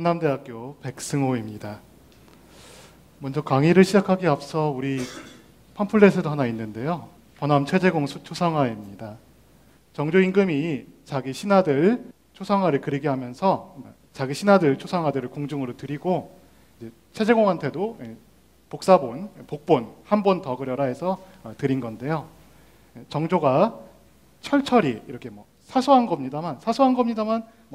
한남대학교 백승호입니다. 먼저 강의를 시작하기 앞서 우리 팜플렛에도 하나 있는데요. 번암 최재공 초상화입니다. 정조 임금이 자기 신하들 초상화를 그리게 하면서 자기 신하들 초상화들을 궁중으로 드리고 최재공한테도 복본 한 번 더 그려라 해서 드린 건데요. 정조가 철철이 이렇게 사소한 겁니다만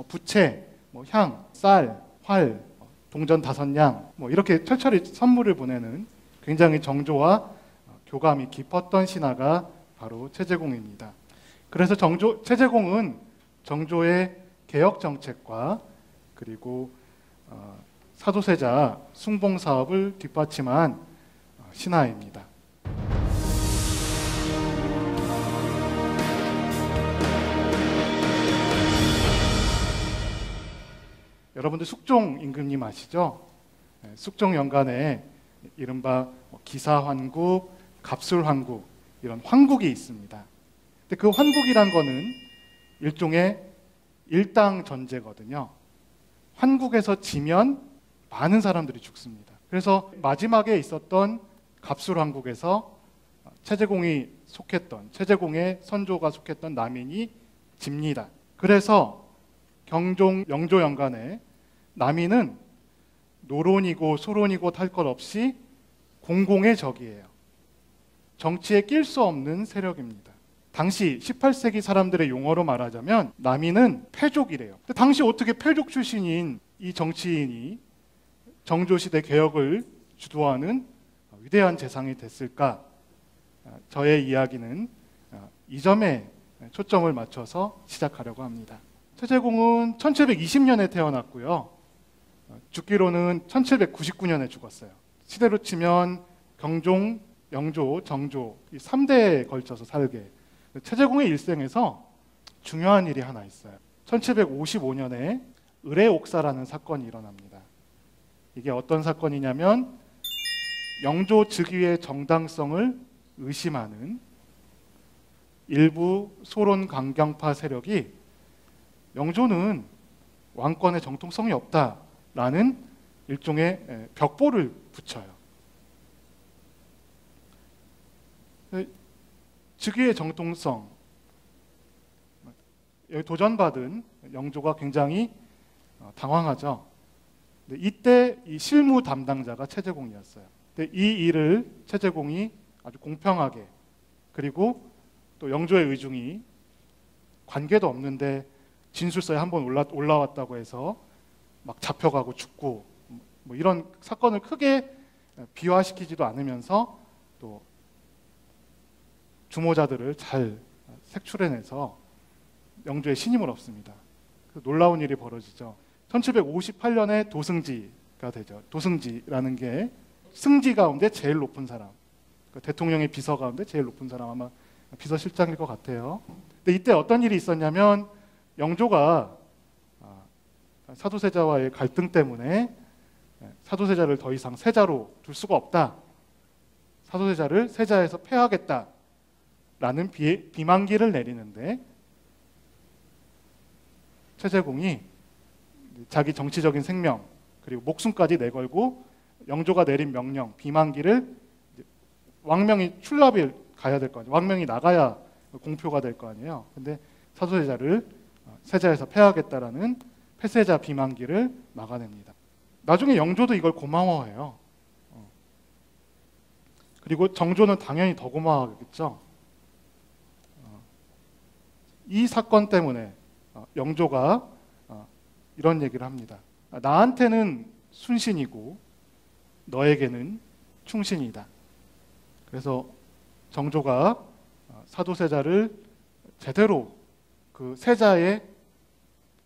부채, 향, 쌀, 활, 동전 5냥 이렇게 철철이 선물을 보내는 굉장히 정조와 교감이 깊었던 신하가 바로 최재공입니다. 그래서 최재공은 정조의 개혁 정책과 그리고 사도세자 숭봉 사업을 뒷받침한 신하입니다. 여러분들 숙종 임금님 아시죠? 숙종 연간에 이른바 기사환국, 갑술환국 이런 환국이 있습니다. 근데 그 환국이란 거는 일종의 일당 전제거든요. 환국에서 지면 많은 사람들이 죽습니다. 그래서 마지막에 있었던 갑술환국에서 최재공의 선조가 속했던 남인이 집니다. 그래서 경종 영조 연간에 남인은 노론이고 소론이고 탈 것 없이 공공의 적이에요. 정치에 낄 수 없는 세력입니다. 당시 18세기 사람들의 용어로 말하자면 남인은 패족이래요. 근데 당시 어떻게 패족 출신인 이 정치인이 정조시대 개혁을 주도하는 위대한 재상이 됐을까? 저의 이야기는 이 점에 초점을 맞춰서 시작하려고 합니다. 최재공은 1720년에 태어났고요. 죽기로는 1799년에 죽었어요. 시대로 치면 경종, 영조, 정조 이 3대에 걸쳐서 살게. 최재공의 일생에서 중요한 일이 하나 있어요. 1755년에 의례옥사라는 사건이 일어납니다. 이게 어떤 사건이냐면 영조 즉위의 정당성을 의심하는 일부 소론 강경파 세력이 영조는 왕권의 정통성이 없다라는 일종의 벽보를 붙여요. 즉위의 정통성, 여기 도전받은 영조가 굉장히 당황하죠. 이때 이 실무 담당자가 최재공이었어요. 이 일을 최재공이 아주 공평하게 그리고 또 영조의 의중이 관계도 없는데 진술서에 한번 올라왔다고 해서 막 잡혀가고 죽고 이런 사건을 크게 비화시키지도 않으면서 또 주모자들을 잘 색출해내서 영조의 신임을 얻습니다. 놀라운 일이 벌어지죠. 1758년에 도승지가 되죠. 도승지라는 게 승지 가운데 제일 높은 사람, 대통령의 비서 가운데 제일 높은 사람, 아마 비서실장일 것 같아요. 근데 이때 어떤 일이 있었냐면 영조가 사도세자와의 갈등 때문에 사도세자를 더 이상 세자로 둘 수가 없다. 사도세자를 세자에서 폐하겠다라는 비만기를 내리는데 최재공이 자기 정치적인 생명 그리고 목숨까지 내걸고 영조가 내린 명령 비만기를 왕명이 출납을 가야 될 거 아니에요. 왕명이 나가야 공표가 될 거 아니에요. 근데 사도세자를 세자에서 폐하겠다라는 폐세자 비만기를 막아냅니다. 나중에 영조도 이걸 고마워해요. 그리고 정조는 당연히 더 고마워하겠죠. 이 사건 때문에 영조가 이런 얘기를 합니다. 나한테는 순신이고 너에게는 충신이다. 그래서 정조가 사도세자를 제대로 그 세자의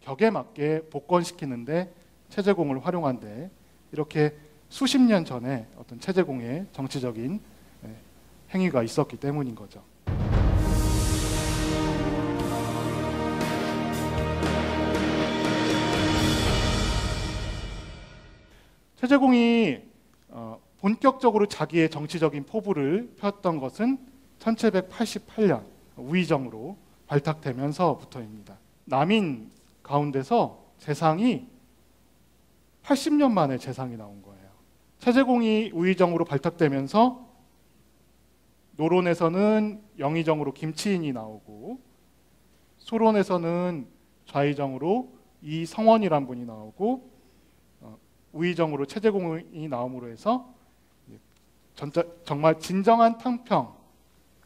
격에 맞게 복권시키는데 최재공을 활용한데 이렇게 수십 년 전에 어떤 최재공의 정치적인 행위가 있었기 때문인 거죠. 최재공이 본격적으로 자기의 정치적인 포부를 폈던 것은 1788년 우의정으로 발탁되면서부터입니다. 남인 가운데서 재상이 80년 만에 재상이 나온 거예요. 체제공이 우의정으로 발탁되면서 노론에서는 영의정으로 김치인이 나오고, 소론에서는 좌의정으로 이성원이란 분이 나오고, 우의정으로 체제공이 나옴으로 해서 정말 진정한 탕평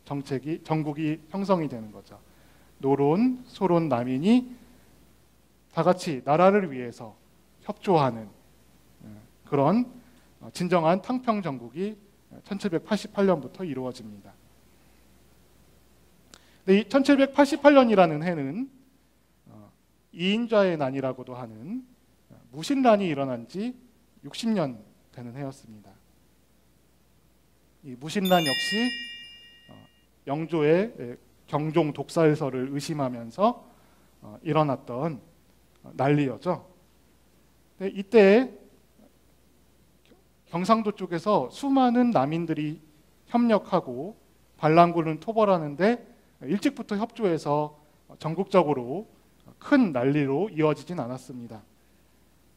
정국이 형성이 되는 거죠. 노론, 소론, 남인이 다 같이 나라를 위해서 협조하는 그런 진정한 탕평 정국이 1788년부터 이루어집니다. 이 1788년이라는 해는 이인좌의 난이라고도 하는 무신란이 일어난 지 60년 되는 해였습니다. 이 무신란 역시 영조의 경종 독살설을 의심하면서 일어났던 난리였죠. 이때 경상도 쪽에서 수많은 남인들이 협력하고 반란군을 토벌하는데 일찍부터 협조해서 전국적으로 큰 난리로 이어지진 않았습니다.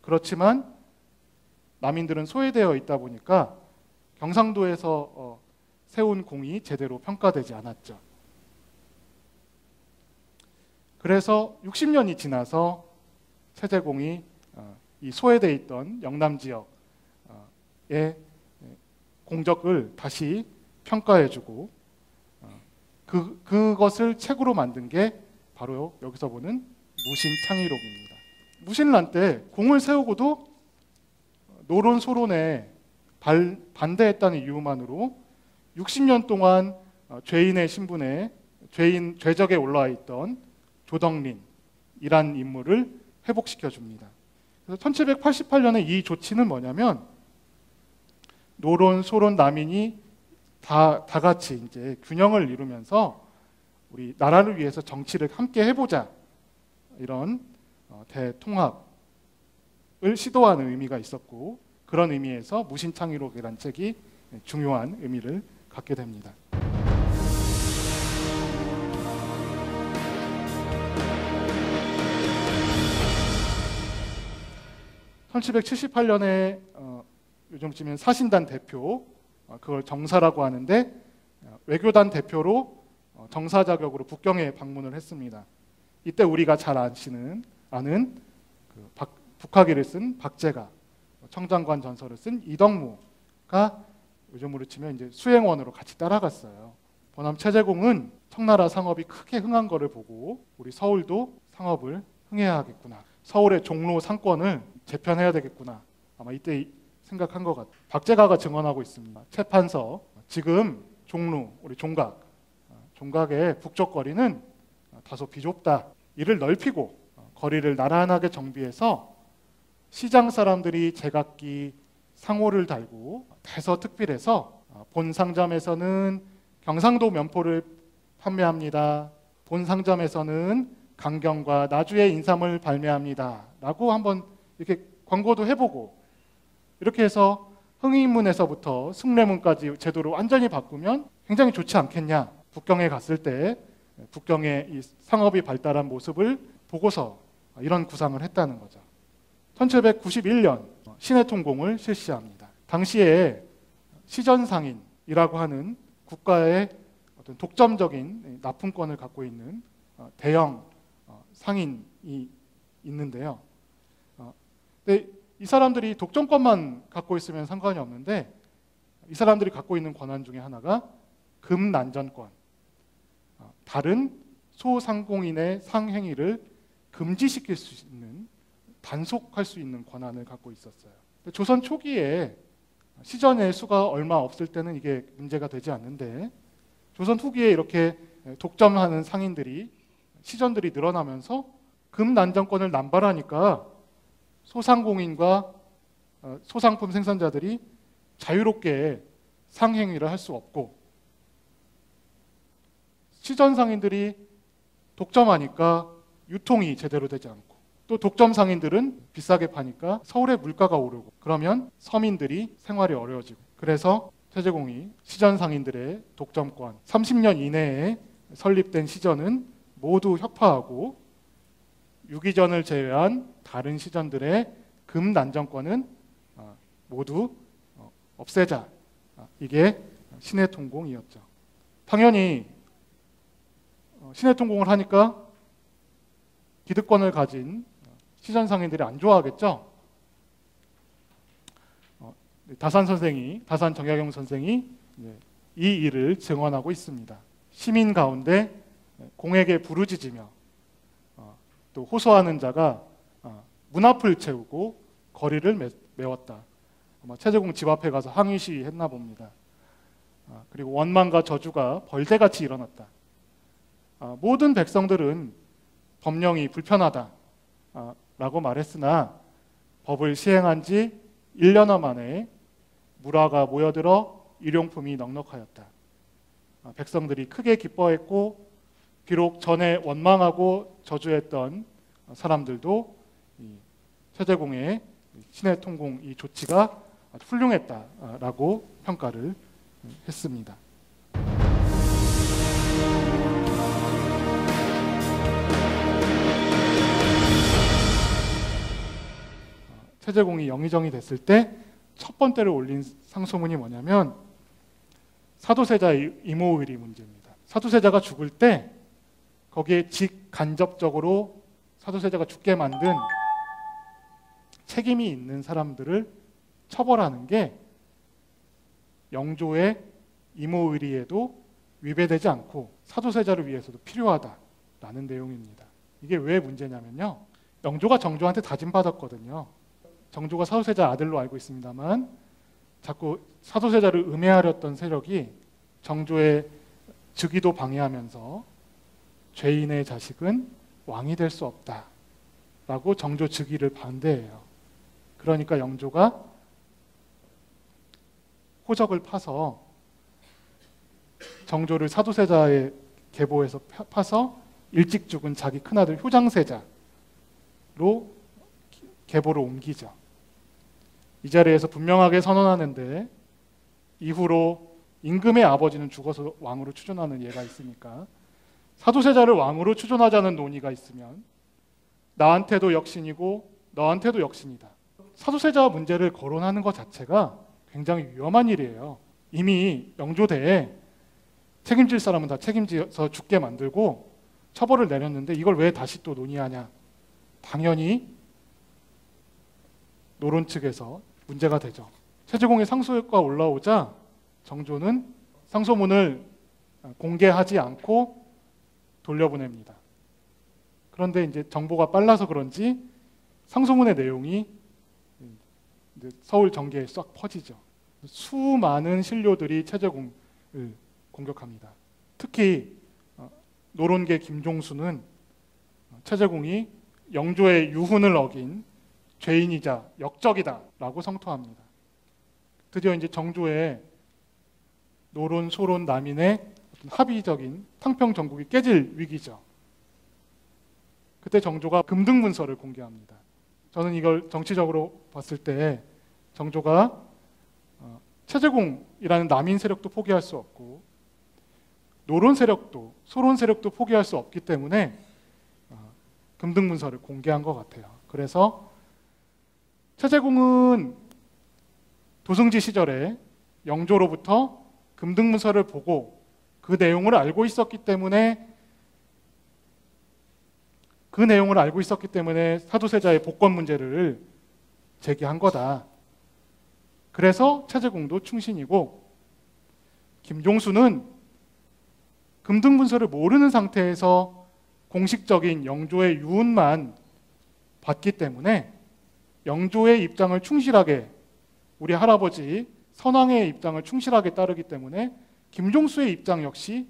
그렇지만 남인들은 소외되어 있다 보니까 경상도에서 세운 공이 제대로 평가되지 않았죠. 그래서 60년이 지나서 체제공이 이 소외되어 있던 영남 지역의 공적을 다시 평가해주고 그것을 책으로 만든 게 바로 여기서 보는 무신창의록입니다. 무신란 때 공을 세우고도 노론 소론에 반대했다는 이유만으로 60년 동안 죄인의 신분에 죄적에 올라와 있던 조덕린이란 인물을 회복시켜 줍니다. 그래서 1788년에 이 조치는 뭐냐면 노론, 소론, 남인이 다 같이 이제 균형을 이루면서 우리 나라를 위해서 정치를 함께 해보자, 이런 대통합을 시도하는 의미가 있었고, 그런 의미에서 무신창의록이라는 책이 중요한 의미를 갖게 됩니다. (1778년에) 요즘쯤엔 사신단 대표, 그걸 정사라고 하는데, 외교단 대표로 정사 자격으로 북경에 방문을 했습니다. 이때 우리가 잘 아는 북하기를 쓴 박제가, 청장관 전설을 쓴 이덕무가 요즘으로 치면 이제 수행원으로 같이 따라갔어요. 번암 체제공은 청나라 상업이 크게 흥한 거를 보고 우리 서울도 상업을 흥해야 하겠구나, 서울의 종로 상권을 재편해야 되겠구나, 아마 이때 생각한 것 같아요. 박제가가 증언하고 있습니다. 채판서, 지금 종로, 우리 종각의 북쪽 거리는 다소 비좁다. 이를 넓히고 거리를 나란하게 정비해서 시장 사람들이 제각기 상호를 달고 대서특필해서 본 상점에서는 경상도 면포를 판매합니다. 본 상점에서는 강경과 나주의 인삼을 발매합니다. 라고 한번 이렇게 광고도 해보고, 이렇게 해서 흥인문에서부터 숭례문까지 제도를 완전히 바꾸면 굉장히 좋지 않겠냐. 북경에 갔을 때 북경의 이 상업이 발달한 모습을 보고서 이런 구상을 했다는 거죠. 1791년 신해통공을 실시합니다. 당시에 시전상인이라고 하는 국가의 어떤 독점적인 납품권을 갖고 있는 대형 상인이 있는데요. 근데 이 사람들이 독점권만 갖고 있으면 상관이 없는데, 이 사람들이 갖고 있는 권한 중에 하나가 금난전권, 다른 소상공인의 상행위를 금지시킬 수 있는, 단속할 수 있는 권한을 갖고 있었어요. 조선 초기에 시전의 수가 얼마 없을 때는 이게 문제가 되지 않는데, 조선 후기에 이렇게 독점하는 상인들이, 시전들이 늘어나면서 금난전권을 남발하니까 소상공인과 소상품 생산자들이 자유롭게 상행위를 할 수 없고, 시전 상인들이 독점하니까 유통이 제대로 되지 않고, 또 독점 상인들은 비싸게 파니까 서울의 물가가 오르고, 그러면 서민들이 생활이 어려워지고, 그래서 체제공이 시전 상인들의 독점권, 30년 이내에 설립된 시전은 모두 협파하고 유기전을 제외한 다른 시전들의 금난정권은 모두 없애자. 이게 신해통공이었죠. 당연히 신해통공을 하니까 기득권을 가진 시전상인들이 안 좋아하겠죠. 다산 정약용 선생이 이 일을 증언하고 있습니다. 시민 가운데 공에게 부르짖으며 또 호소하는 자가 문 앞을 채우고 거리를 메웠다. 아마 최재공 집 앞에 가서 항의 시위했나 봅니다. 그리고 원망과 저주가 벌떼같이 일어났다. 모든 백성들은 법령이 불편하다 라고 말했으나 법을 시행한 지 1년여 만에 물화가 모여들어 일용품이 넉넉하였다. 백성들이 크게 기뻐했고 비록 전에 원망하고 저주했던 사람들도 최재공의 신해통공 이 조치가 아주 훌륭했다라고 평가를 했습니다. 최재공이 영의정이 됐을 때 첫 번째로 올린 상소문이 뭐냐면 사도세자의 임오의리 문제입니다. 사도세자가 죽을 때 거기에 직간접적으로 사도세자가 죽게 만든 책임이 있는 사람들을 처벌하는 게 영조의 임오의리에도 위배되지 않고 사도세자를 위해서도 필요하다라는 내용입니다. 이게 왜 문제냐면요. 영조가 정조한테 다짐받았거든요. 정조가 사도세자 아들로 알고 있습니다만 자꾸 사도세자를 음해하렸던 세력이 정조의 즉위도 방해하면서 죄인의 자식은 왕이 될 수 없다라고 정조 즉위를 반대해요. 그러니까 영조가 호적을 파서 정조를 사도세자의 계보에서 파서 일찍 죽은 자기 큰아들 효장세자로 계보를 옮기죠. 이 자리에서 분명하게 선언하는데 이후로 임금의 아버지는 죽어서 왕으로 추존하는 예가 있으니까 사도세자를 왕으로 추존하자는 논의가 있으면 나한테도 역신이고 너한테도 역신이다. 사도세자 문제를 거론하는 것 자체가 굉장히 위험한 일이에요. 이미 영조대에 책임질 사람은 다 책임져서 죽게 만들고 처벌을 내렸는데 이걸 왜 다시 또 논의하냐. 당연히 노론 측에서 문제가 되죠. 최재공의 상소가 올라오자 정조는 상소문을 공개하지 않고 돌려보냅니다. 그런데 이제 정보가 빨라서 그런지 상소문의 내용이 서울 정계에 싹 퍼지죠. 수많은 신료들이 최재공을 공격합니다. 특히 노론계 김종수는 최재공이 영조의 유훈을 어긴 죄인이자 역적이다라고 성토합니다. 드디어 이제 정조의 노론, 소론, 남인의 합의적인 탕평 정국이 깨질 위기죠. 그때 정조가 금등문서를 공개합니다. 저는 이걸 정치적으로 봤을 때 정조가 최재공이라는 남인 세력도 포기할 수 없고 노론 세력도 소론 세력도 포기할 수 없기 때문에 금등문서를 공개한 것 같아요. 그래서 최재공은 도승지 시절에 영조로부터 금등문서를 보고 그 내용을 알고 있었기 때문에 사도세자의 복권 문제를 제기한 거다. 그래서 최재공도 충신이고 김종수는 금등문서를 모르는 상태에서 공식적인 영조의 유언만 받기 때문에 영조의 입장을 충실하게 우리 할아버지 선왕의 입장을 충실하게 따르기 때문에 김종수의 입장 역시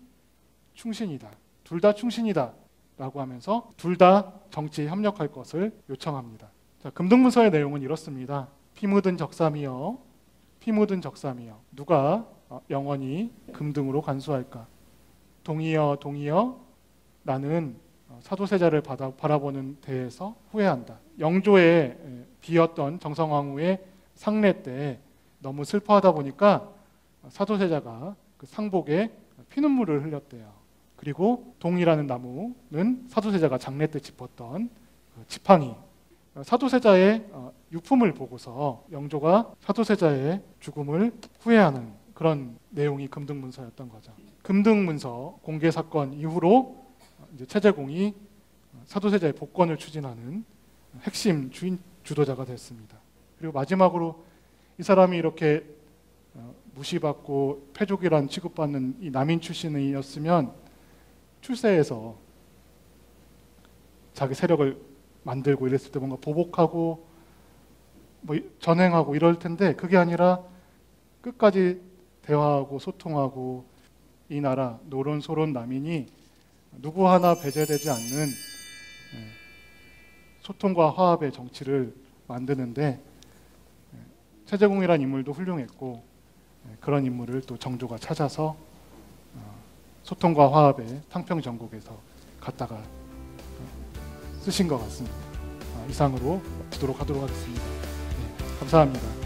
충신이다. 둘 다 충신이다. 라고 하면서 둘 다 정치에 협력할 것을 요청합니다. 자, 금등문서의 내용은 이렇습니다. 피 묻은 적삼이여 피 묻은 적삼이여 누가 영원히 금등으로 간수할까. 동이여 동이여 나는 사도세자를 바라보는 데에서 후회한다. 영조의 비었던 정성왕후의 상례 때 너무 슬퍼하다 보니까 사도세자가 그 상복에 피눈물을 흘렸대요. 그리고 동이라는 나무는 사도세자가 장례 때 짚었던 그 지팡이. 사도세자의 유품을 보고서 영조가 사도세자의 죽음을 후회하는 그런 내용이 금등문서였던 거죠. 금등문서 공개 사건 이후로 이제 최재공이 사도세자의 복권을 추진하는 핵심 주도자가 됐습니다. 그리고 마지막으로 이 사람이 이렇게 무시받고 패족이란 취급받는 이 남인 출신이었으면 출세해서 자기 세력을 만들고 이랬을 때 뭔가 보복하고 뭐 전횡하고 이럴 텐데 그게 아니라 끝까지 대화하고 소통하고 이 나라 노론소론 남인이 누구 하나 배제되지 않는 소통과 화합의 정치를 만드는데 최재공이라는 인물도 훌륭했고 그런 인물을 또 정조가 찾아서 소통과 화합의 탕평전국에서 갖다가 쓰신 것 같습니다. 이상으로 마치도록 하도록 하겠습니다. 네, 감사합니다.